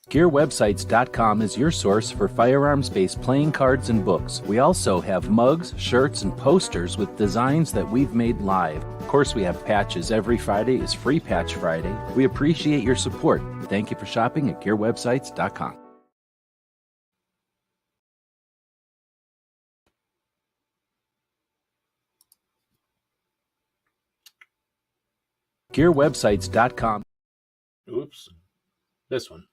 GearWebsites.com is your source for firearms-based playing cards and books. We also have mugs, shirts, and posters with designs that we've made live. Of course, we have patches. Every Friday is Free Patch Friday. We appreciate your support. Thank you for shopping at GearWebsites.com. GearWebsites.com. Oops. This one.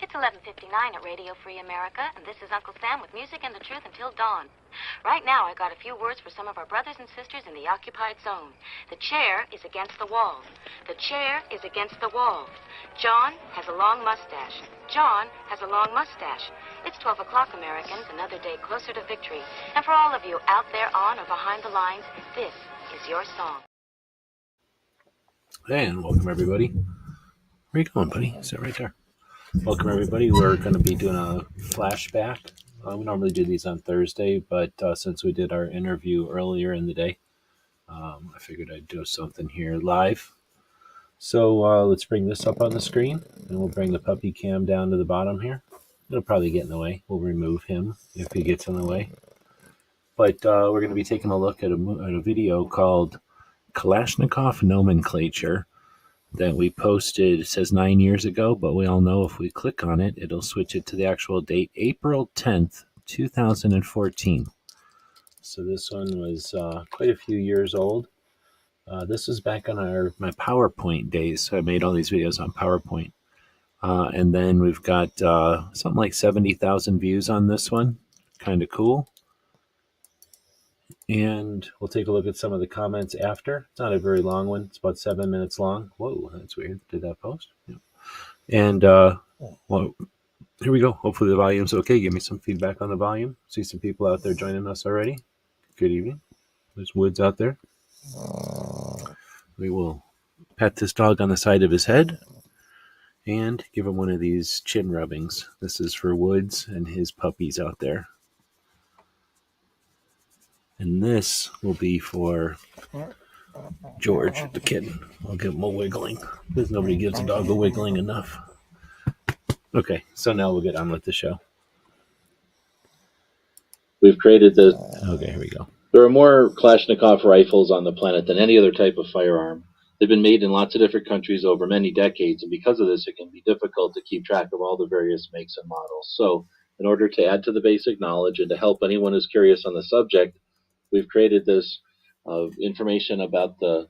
It's 11:59 at Radio Free America, and this is Uncle Sam with music and the truth until dawn. Right now, I got a few words for some of our brothers and sisters in the occupied zone. The chair is against the wall. The chair is against the wall. John has a long mustache. John has a long mustache. It's 12 o'clock, Americans, another day closer to victory. And for all of you out there on or behind the lines, this is your song. And welcome, everybody. Where you going, buddy? Sit right there. Welcome, everybody. We're going to be doing a flashback. We normally do these on Thursday, but since we did our interview earlier in the day, I figured I'd do something here live. So let's bring this up on the screen, and we'll bring the puppy cam down to the bottom here. It'll probably get in the way. We'll remove him if he gets in the way. But we're going to be taking a look at a video called Kalashnikov Nomenclature that we posted. It says 9 years ago, but we all know if we click on it, it'll switch it to the actual date, April 10th, 2014. So this one was quite a few years old. This was back on my PowerPoint days, so I made all these videos on PowerPoint. And then we've got something like 70,000 views on this one. Kind of cool. And we'll take a look at some of the comments after. It's not a very long one. It's about 7 minutes long. Whoa, that's weird. Did that post? Yeah. And, well, here we go. Hopefully the volume's okay. Give me some feedback on the volume. See some people out there joining us already. Good evening. There's Woods out there. We will pat this dog on the side of his head and give him one of these chin rubbings. This is for Woods and his puppies out there. And this will be for George, the kitten. I'll give him a wiggling, because nobody gives a dog a wiggling enough. Okay, so now we'll get on with the show. We've created the... Okay, here we go. There are more Kalashnikov rifles on the planet than any other type of firearm. They've been made in lots of different countries over many decades, and because of this, it can be difficult to keep track of all the various makes and models. So, in order to add to the basic knowledge and to help anyone who's curious on the subject, we've created this information about the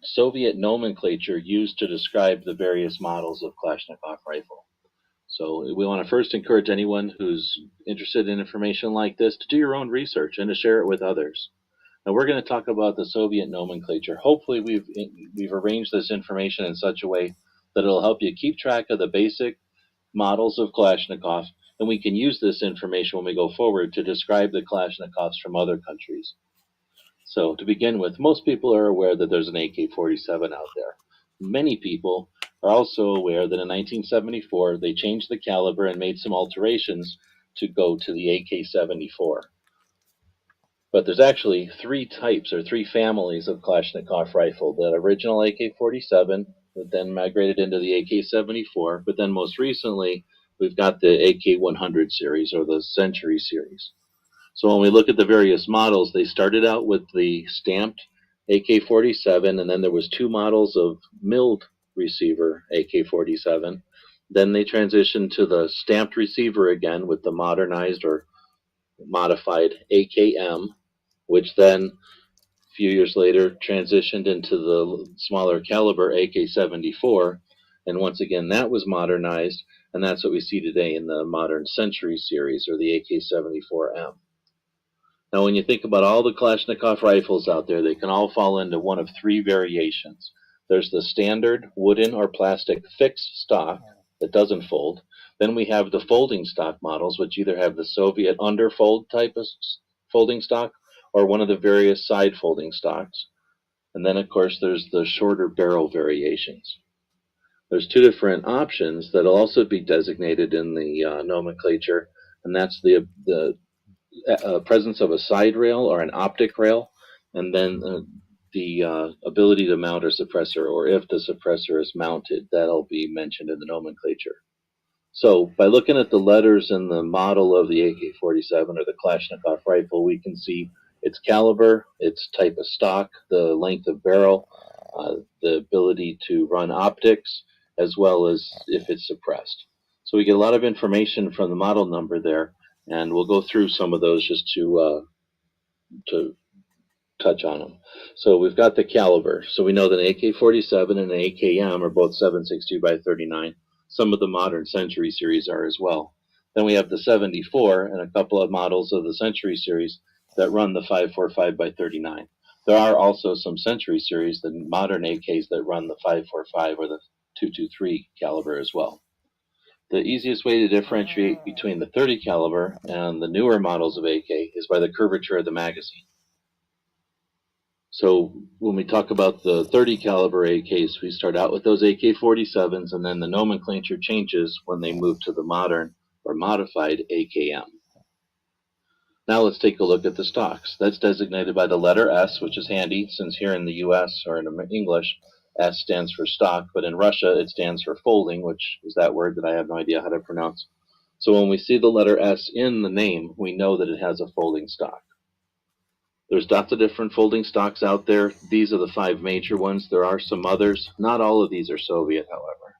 Soviet nomenclature used to describe the various models of Kalashnikov rifle. So we want to first encourage anyone who's interested in information like this to do your own research and to share it with others. Now we're going to talk about the Soviet nomenclature. Hopefully we've arranged this information in such a way that it'll help you keep track of the basic models of Kalashnikov, and we can use this information when we go forward to describe the Kalashnikovs from other countries. So to begin with, most people are aware that there's an AK-47 out there. Many people are also aware that in 1974 they changed the caliber and made some alterations to go to the AK-74. But there's actually three types or three families of Kalashnikov rifle. The original AK-47 that then migrated into the AK-74, but then most recently we've got the AK-100 series or the Century series. So when we look at the various models, they started out with the stamped AK-47, and then there was two models of milled receiver AK-47. Then they transitioned to the stamped receiver again with the modernized or modified AKM, which then a few years later transitioned into the smaller caliber AK-74, and once again that was modernized, and that's what we see today in the modern Century series or the AK-74M. Now, when you think about all the Kalashnikov rifles out there, they can all fall into one of three variations. There's the standard wooden or plastic fixed stock that doesn't fold. Then we have the folding stock models, which either have the Soviet underfold type of folding stock or one of the various side folding stocks. And then, of course, there's the shorter barrel variations. There's two different options that will also be designated in the nomenclature, and that's the presence of a side rail or an optic rail, and then the ability to mount a suppressor, or if the suppressor is mounted, that'll be mentioned in the nomenclature. So by looking at the letters in the model of the AK-47 or the Kalashnikov rifle, we can see its caliber, its type of stock, the length of barrel, the ability to run optics, as well as if it's suppressed. So we get a lot of information from the model number there, and we'll go through some of those just to touch on them. So we've got the caliber. So we know that an AK-47 and an AKM are both 7.62 by 39. Some of the modern Century series are as well. Then we have the 74 and a couple of models of the Century series that run the 5.45 by 39. There are also some Century series, the modern AKs, that run the 5.45 or the 2.23 caliber as well. The easiest way to differentiate between the 30 caliber and the newer models of AK is by the curvature of the magazine. So when we talk about the 30 caliber AKs, we start out with those AK-47s, and then the nomenclature changes when they move to the modern or modified AKM. Now let's take a look at the stocks. That's designated by the letter S, which is handy since here in the US or in English, S stands for stock, but in Russia it stands for folding, which is that word that I have no idea how to pronounce. So when we see the letter S in the name, we know that it has a folding stock. There's lots of different folding stocks out there. These are the 5 major ones. There are some others. Not all of these are Soviet, however.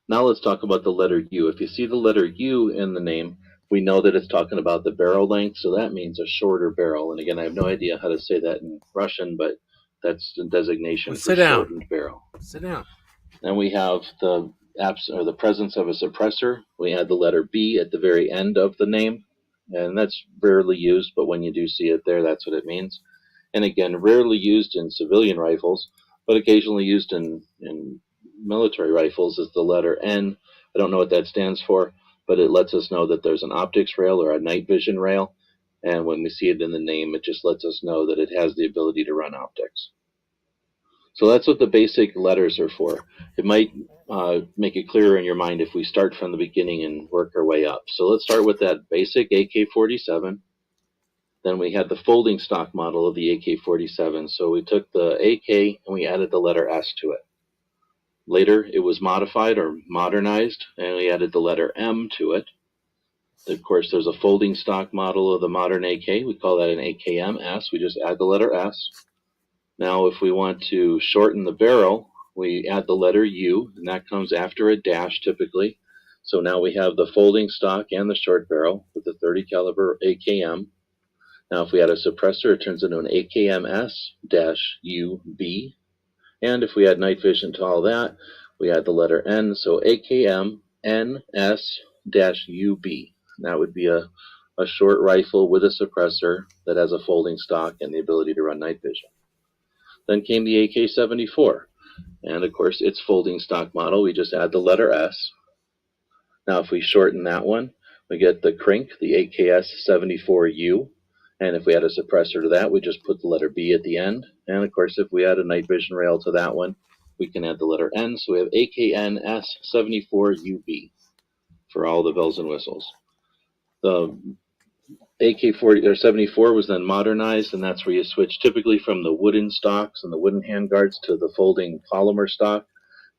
Now let's talk about the letter U. If you see the letter U in the name, we know that it's talking about the barrel length, so that means a shorter barrel. And again, I have no idea how to say that in Russian, but that's the designation for shortened barrel. Sit down. Then we have the presence of a suppressor. We add the letter B at the very end of the name. And that's rarely used, but when you do see it there, that's what it means. And again, rarely used in civilian rifles, but occasionally used in military rifles is the letter N. I don't know what that stands for, but it lets us know that there's an optics rail or a night vision rail. And when we see it in the name, it just lets us know that it has the ability to run optics. So that's what the basic letters are for. It might make it clearer in your mind if we start from the beginning and work our way up. So let's start with that basic AK-47. Then we had the folding stock model of the AK-47. So we took the AK and we added the letter S to it. Later, it was modified or modernized, and we added the letter M to it. Of course, there's a folding stock model of the modern AK. We call that an AKMS. We just add the letter S. Now, if we want to shorten the barrel, we add the letter U, and that comes after a dash typically. So now we have the folding stock and the short barrel with the 30 caliber AKM. Now, if we add a suppressor, it turns into an AKMS-UB. And if we add night vision to all that, we add the letter N, so AKM-NS-UB. That would be a short rifle with a suppressor that has a folding stock and the ability to run night vision. Then came the AK-74, and of course its folding stock model, we just add the letter S. Now if we shorten that one, we get the CRINK, the AKS-74U, and if we add a suppressor to that, we just put the letter B at the end. And of course if we add a night vision rail to that one, we can add the letter N, so we have AKNS-74UB for all the bells and whistles. The AK-74 was then modernized, and that's where you switch typically from the wooden stocks and the wooden handguards to the folding polymer stock,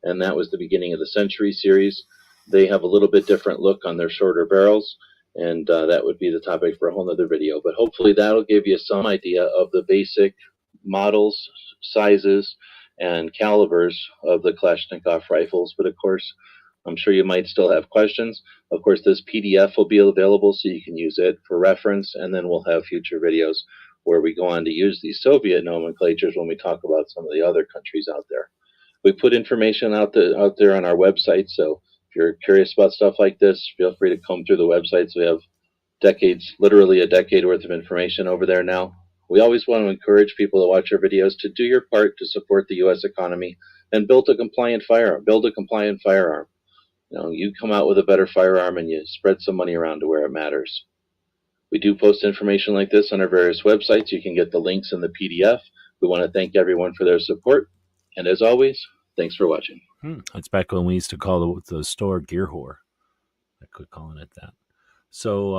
and that was the beginning of the Century series. They have a little bit different look on their shorter barrels, and that would be the topic for a whole other video, but hopefully that'll give you some idea of the basic models, sizes, and calibers of the Kalashnikov rifles. But of course, I'm sure you might still have questions. Of course, this PDF will be available so you can use it for reference, and then we'll have future videos where we go on to use these Soviet nomenclatures when we talk about some of the other countries out there. We put information out there on our website, so if you're curious about stuff like this, feel free to comb through the website. So we have decades, literally a decade worth of information over there now. We always want to encourage people to watch our videos to do your part to support the U.S. economy and build a compliant firearm. You know, you come out with a better firearm and you spread some money around to where it matters. We do post information like this on our various websites. You can get the links in the PDF. We want to thank everyone for their support. And as always, thanks for watching. That's back when we used to call the store Gear Whore. I quit calling it that. So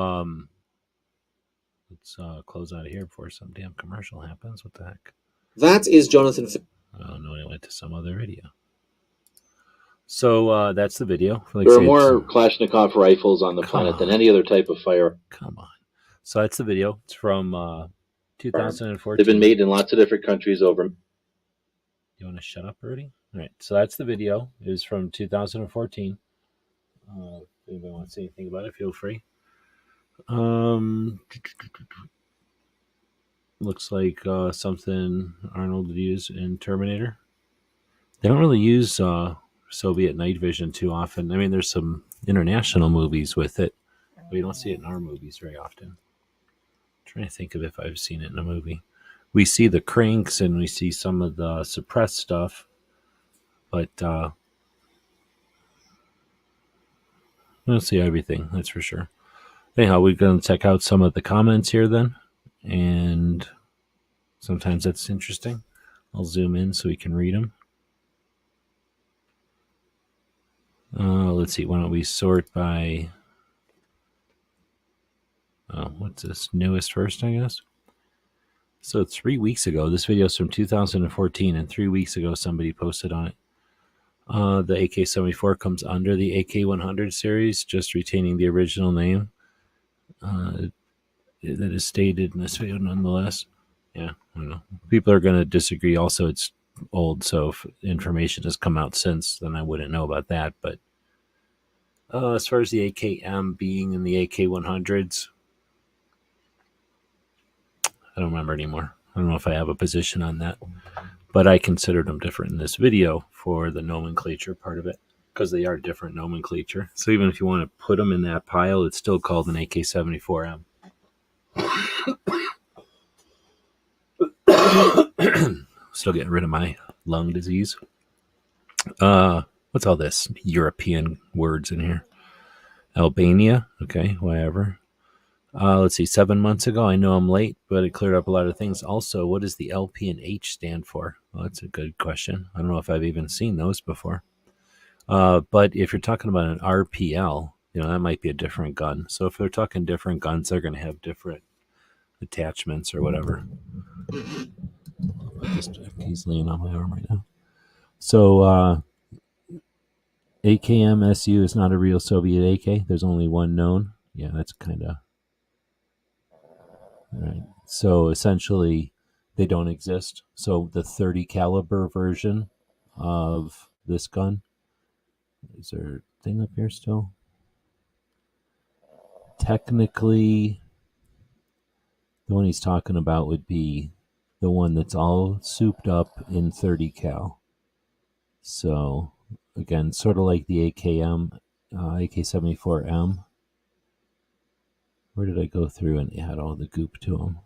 let's close out of here before some damn commercial happens. What the heck? That is Jonathan. Oh, no, I went to some other video. So that's the video. Like there are more Kalashnikov rifles on the planet than any other type of fire. Come on. So that's the video. It's from 2014. They've been made in lots of different countries over. You want to shut up already? All right. So that's the video. It was from 2014. If anybody wants to say anything about it, feel free. Looks like something Arnold would use in Terminator. They don't really use Soviet night vision too often. I mean, there's some international movies with it, but you don't see it in our movies very often. I'm trying to think of if I've seen it in a movie. We see the cranks and we see some of the suppressed stuff, but I don't see everything, that's for sure. Anyhow, we're going to check out some of the comments here then, and sometimes that's interesting. I'll zoom in so we can read them. Let's see, why don't we sort by, what's this, newest first, I guess? So 3 weeks ago, this video is from 2014, and 3 weeks ago somebody posted on it. The AK-74 comes under the AK-100 series, just retaining the original name that is stated in this video nonetheless. Yeah, I don't know. People are going to disagree. Also, it's old, so if information has come out since, then I wouldn't know about that. But as far as the AKM being in the AK-100s, I don't remember anymore. I don't know if I have a position on that. But I considered them different in this video for the nomenclature part of it, because they are different nomenclature. So even if you want to put them in that pile, it's still called an AK-74M. Still getting rid of my lung disease. What's all this European words in here? Albania, okay, whatever. Let's see, 7 months ago, I know I'm late, but it cleared up a lot of things. Also, what does the LP and H stand for? Well, that's a good question. I don't know if I've even seen those before. But if you're talking about an RPL, that might be a different gun. So if they're talking different guns, they're going to have different attachments or whatever. He's laying on my arm right now. So AKMS-U is not a real Soviet AK. There's only one known. Yeah, that's kind of... All right. So essentially, they don't exist. So the 30 caliber version of this gun, is there a thing up here still? Technically, the one he's talking about would be the one that's all souped up in 30 cal. So again, sort of like the AK-74M. Where did I go through and add all the goop to them?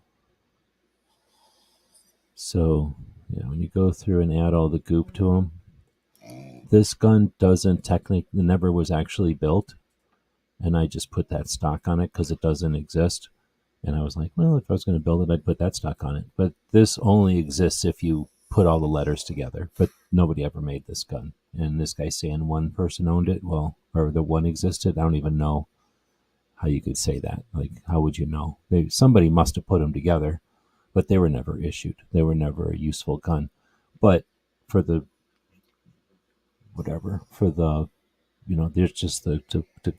So, when you go through and add all the goop to them, this gun doesn't technically, never was actually built. And I just put that stock on it because it doesn't exist. And I was like, well, if I was going to build it, I'd put that stock on it. But this only exists if you put all the letters together. But nobody ever made this gun. And this guy's saying one person owned it. Well, or the one existed. I don't even know how you could say that. Like, how would you know? Somebody must have put them together, but they were never issued. They were never a useful gun. But for the, there's just to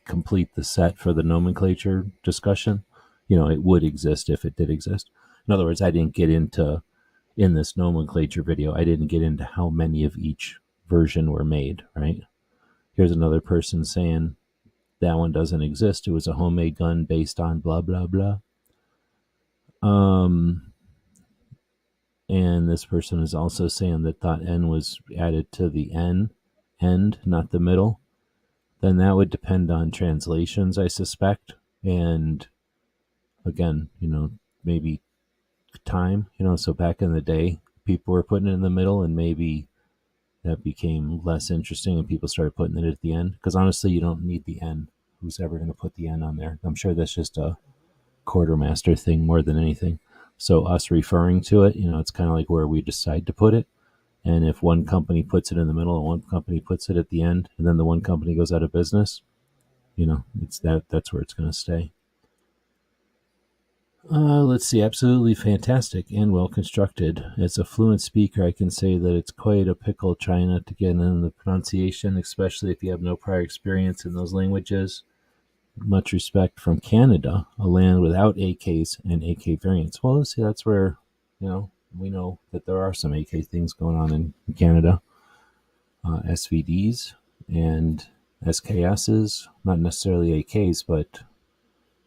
complete the set for the nomenclature discussion, it would exist if it did exist. In other words, I didn't get into, in this nomenclature video, I didn't get into how many of each version were made, right? Here's another person saying, that one doesn't exist. It was a homemade gun based on blah, blah, blah. And this person is also saying that .N was added to the end, not the middle. Then that would depend on translations, I suspect. And again, maybe time, so back in the day, people were putting it in the middle, and maybe that became less interesting and people started putting it at the end. Because honestly, you don't need the N. Who's ever going to put the N on there? I'm sure that's just a quartermaster thing more than anything. So us referring to it, it's kind of like where we decide to put it. And if one company puts it in the middle and one company puts it at the end, and then the one company goes out of business, it's that's where it's going to stay. Let's see, absolutely fantastic and well constructed. As a fluent speaker, I can say that it's quite a pickle trying not to get in the pronunciation, especially if you have no prior experience in those languages. Much respect from Canada, a land without AKs and AK variants. Well, see, that's where, we know that there are some AK things going on in Canada. SVDs and SKSs, not necessarily AKs, but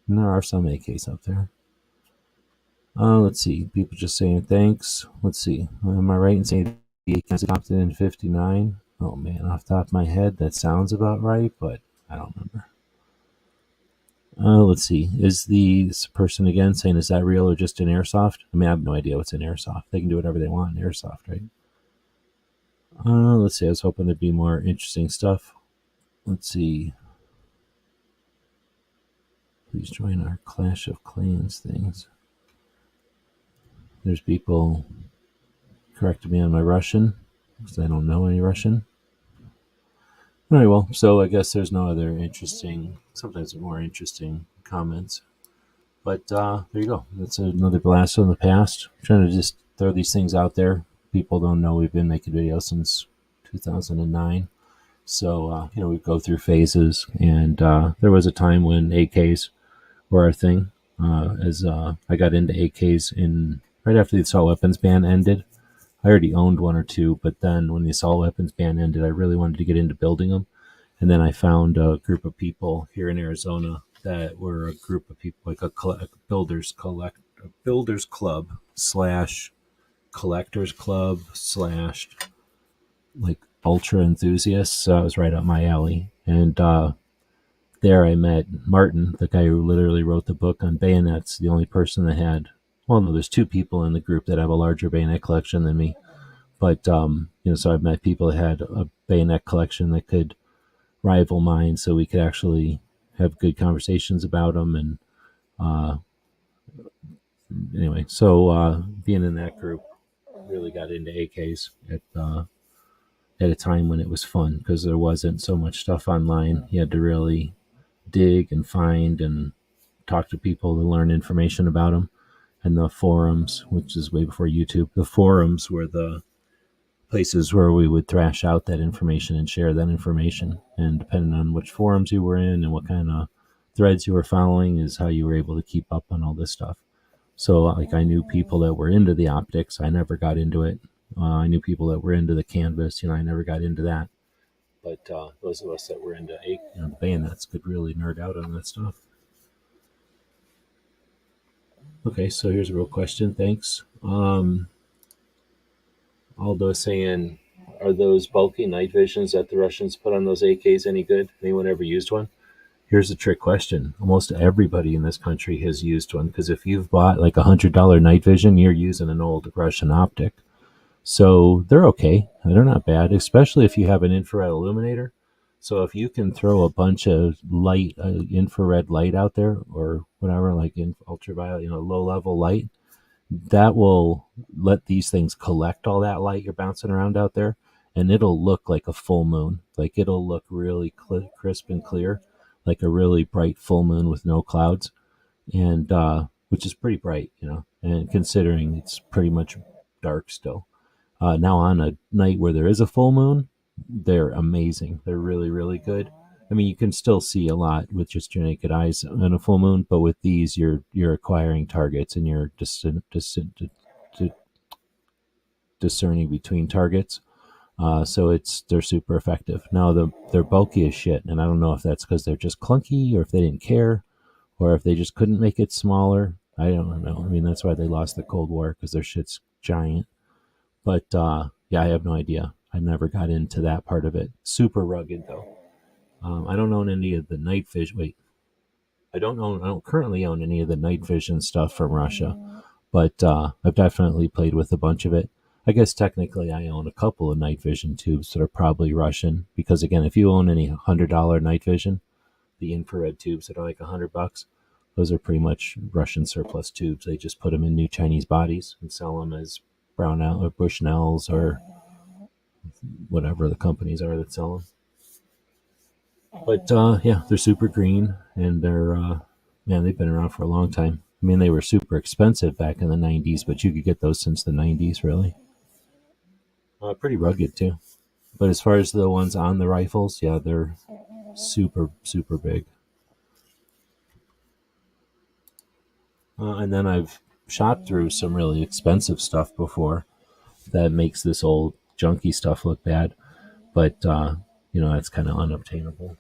there are some AKs out there. Let's see. People just saying thanks. Let's see. Am I right in saying the AK was adopted in 59? Oh man, off the top of my head, that sounds about right, but I don't remember. Let's see. Is this person again saying, is that real or just an airsoft? I mean, I have no idea what's an airsoft. They can do whatever they want in airsoft, right? Let's see. I was hoping there'd be more interesting stuff. Let's see. Please join our Clash of Clans things. There's people correcting me on my Russian because I don't know any Russian. All right, well, so I guess there's no other interesting, sometimes more interesting comments. But there you go. That's another blast from the past. I'm trying to just throw these things out there. People don't know we've been making videos since 2009. So, we go through phases. And there was a time when AKs were our thing. As I got into AKs right after the assault weapons ban ended. I already owned one or two, but then when the assault weapons ban ended, I really wanted to get into building them. And then I found a group of people here in Arizona that were a group of people, like a builders club slash collectors club slash like ultra enthusiasts. So it was right up my alley. And there I met Martin, the guy who literally wrote the book on bayonets, the only person that had, well, no, there's two people in the group that have a larger bayonet collection than me. But, so I've met people that had a bayonet collection that could rival mine, so we could actually have good conversations about them. And anyway, so being in that group really got into AKs at a time when it was fun because there wasn't so much stuff online. You had to really dig and find and talk to people to learn information about them. And the forums, which is way before YouTube, the forums were the places where we would thrash out that information and share that information. And depending on which forums you were in and what kind of threads you were following is how you were able to keep up on all this stuff. So like I knew people that were into the optics. I never got into it. I knew people that were into the canvas. I never got into that. But those of us that were into the bayonets could really nerd out on that stuff. Okay, so here's a real question. Thanks. Aldo saying, are those bulky night visions that the Russians put on those AKs any good? Anyone ever used one? Here's a trick question. Almost everybody in this country has used one because if you've bought like $100 night vision, you're using an old Russian optic. So they're okay. They're not bad, especially if you have an infrared illuminator. So if you can throw a bunch of light, infrared light out there or whatever, like in ultraviolet, low level light, that will let these things collect all that light you're bouncing around out there, and it'll look like a full moon. Like it'll look really crisp and clear, like a really bright full moon with no clouds, and which is pretty bright, and considering it's pretty much dark still. Now on a night where there is a full moon, they're amazing. They're really, really good. I mean, you can still see a lot with just your naked eyes on a full moon, but with these, you're acquiring targets and you're discerning between targets. So they're super effective. Now they're bulky as shit, and I don't know if that's because they're just clunky or if they didn't care, or if they just couldn't make it smaller. I don't know. I mean, that's why they lost the Cold War because their shit's giant. But yeah, I have no idea. I never got into that part of it. Super rugged though. I don't own any of the night vision. Wait, I don't currently own any of the night vision stuff from Russia, but I've definitely played with a bunch of it. I guess technically I own a couple of night vision tubes that are probably Russian because again, if you own any $100 night vision, the infrared tubes that are like $100, those are pretty much Russian surplus tubes. They just put them in new Chinese bodies and sell them as Brownell or Bushnells or whatever the companies are that sell them. But yeah, they're super green and they're they've been around for a long time. I mean, they were super expensive back in the 90s, but you could get those since the 90s, really. Pretty rugged, too. But as far as the ones on the rifles, yeah, they're super, super big. And then I've shot through some really expensive stuff before that makes this old junky stuff look bad. But, it's kind of unobtainable.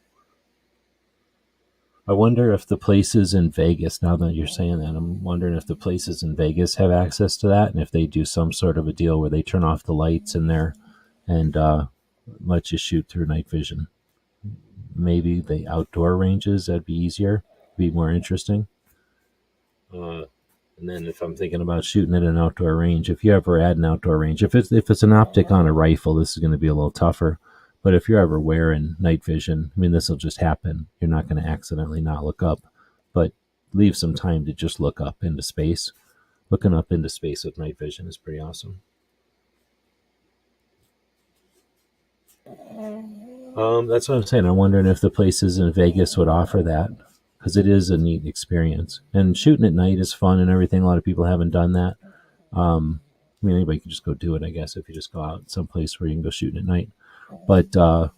I wonder if the places in Vegas, now that you're saying that, I'm wondering if the places in Vegas have access to that, and if they do some sort of a deal where they turn off the lights in there and let you shoot through night vision. Maybe the outdoor ranges, that'd be easier, be more interesting. And then if I'm thinking about shooting at an outdoor range, if you ever add an outdoor range, if it's an optic on a rifle, this is going to be a little tougher. But if you're ever wearing night vision, I mean, this will just happen. You're not going to accidentally not look up, but leave some time to just look up into space. Looking up into space with night vision is pretty awesome. That's what I'm saying. I'm wondering if the places in Vegas would offer that, because it is a neat experience. And shooting at night is fun and everything. A lot of people haven't done that. I mean, anybody can just go do it, I guess, if you just go out someplace where you can go shooting at night. But doing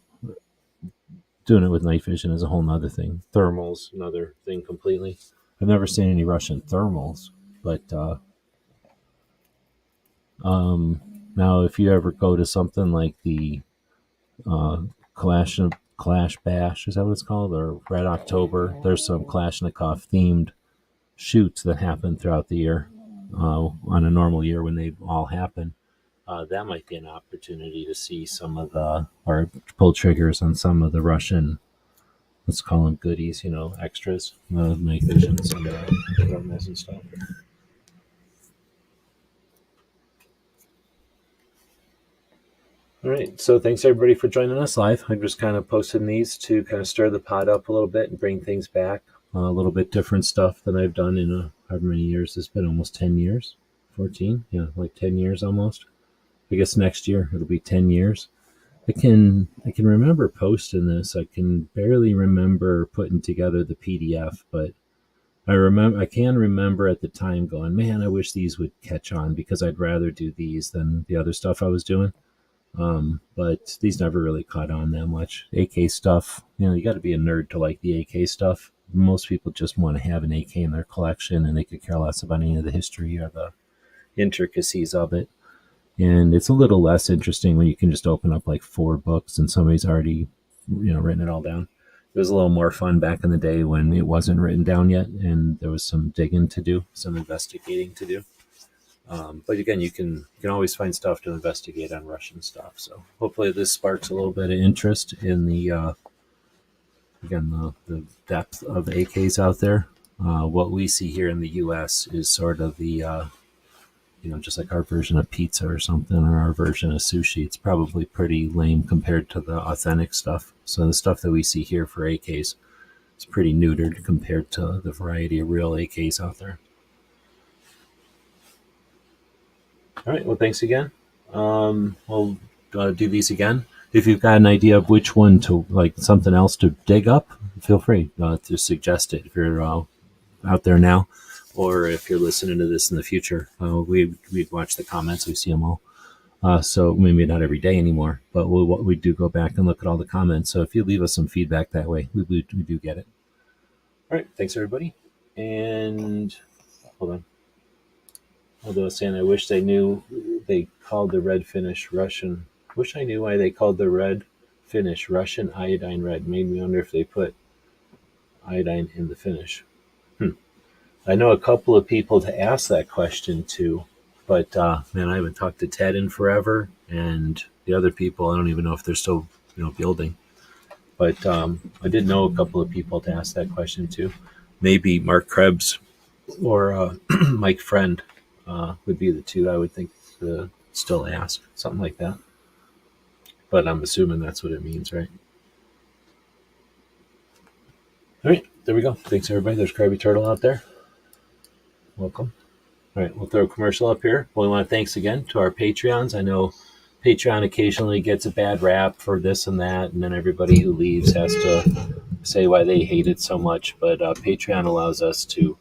it with night vision is a whole nother thing. Thermals, another thing completely. I've never seen any Russian thermals, but now if you ever go to something like the Clash Bash, is that what it's called, or Red October, there's some Kalashnikov themed shoots that happen throughout the year on a normal year when they all happen. That might be an opportunity to see some of or pull triggers on some of the Russian, let's call them goodies, extras, night visions and thermals and stuff. All right, so thanks everybody for joining us live. I'm just kind of posting these to kind of stir the pot up a little bit and bring things back. A little bit different stuff than I've done in however many years. It's been almost 10 years, 14, yeah, like 10 years almost. I guess next year it'll be 10 years. I can remember posting this. I can barely remember putting together the PDF, but I can remember at the time going, man, I wish these would catch on, because I'd rather do these than the other stuff I was doing. But these never really caught on that much. AK stuff, you got to be a nerd to like the AK stuff. Most people just want to have an AK in their collection, and they could care less about any of the history or the intricacies of it. And it's a little less interesting when you can just open up like 4 books and somebody's already, written it all down. It was a little more fun back in the day when it wasn't written down yet and there was some digging to do, some investigating to do. But again, you can always find stuff to investigate on Russian stuff. So hopefully this sparks a little bit of interest in the depth of AKs out there. What we see here in the U.S. is sort of the just like our version of pizza or something, or our version of sushi. It's probably pretty lame compared to the authentic stuff. So the stuff that we see here for AKs is pretty neutered compared to the variety of real AKs out there. All right, well, thanks again. We'll do these again. If you've got an idea of which one to, like something else to dig up, feel free to suggest it if you're out there now. Or if you're listening to this in the future, we watch the comments, we see them all. So maybe not every day anymore, but we do go back and look at all the comments. So if you leave us some feedback that way, we do get it. All right, thanks everybody. And hold on. Although I was saying I wish they knew they called the red finish Russian. Wish I knew why they called the red finish Russian iodine red. Made me wonder if they put iodine in the finish. I know a couple of people to ask that question to, but man, I haven't talked to Ted in forever, and the other people, I don't even know if they're still building. But I did know a couple of people to ask that question to. Maybe Mark Krebs or Mike Friend would be the two I would think to still ask, something like that. But I'm assuming that's what it means, right? All right, there we go. Thanks everybody. There's Krabby Turtle out there. Welcome. All right, we'll throw a commercial up here. We want to thanks again to our Patreons. I know Patreon occasionally gets a bad rap for this and that, and then everybody who leaves has to say why they hate it so much. But Patreon allows us to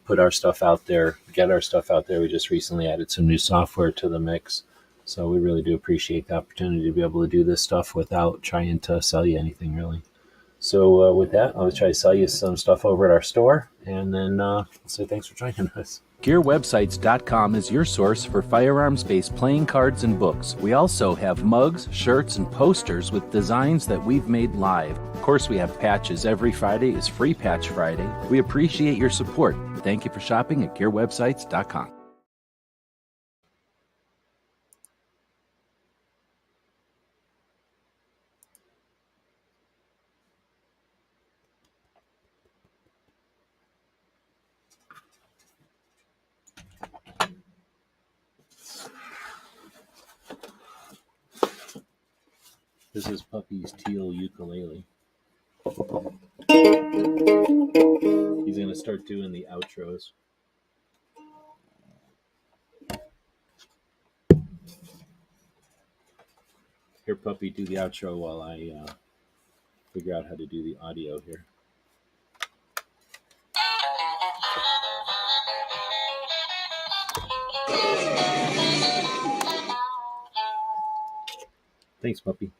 put our stuff out there, get our stuff out there. We just recently added some new software to the mix. So we really do appreciate the opportunity to be able to do this stuff without trying to sell you anything, really. So with that, I'll try to sell you some stuff over at our store, and then I'll say thanks for joining us. GearWebsites.com is your source for firearms-based playing cards and books. We also have mugs, shirts, and posters with designs that we've made live. Of course, we have patches. Every Friday is Free Patch Friday. We appreciate your support. Thank you for shopping at GearWebsites.com. This is Puppy's teal ukulele. He's going to start doing the outros. Here, Puppy, do the outro while I figure out how to do the audio here. Thanks, Puppy.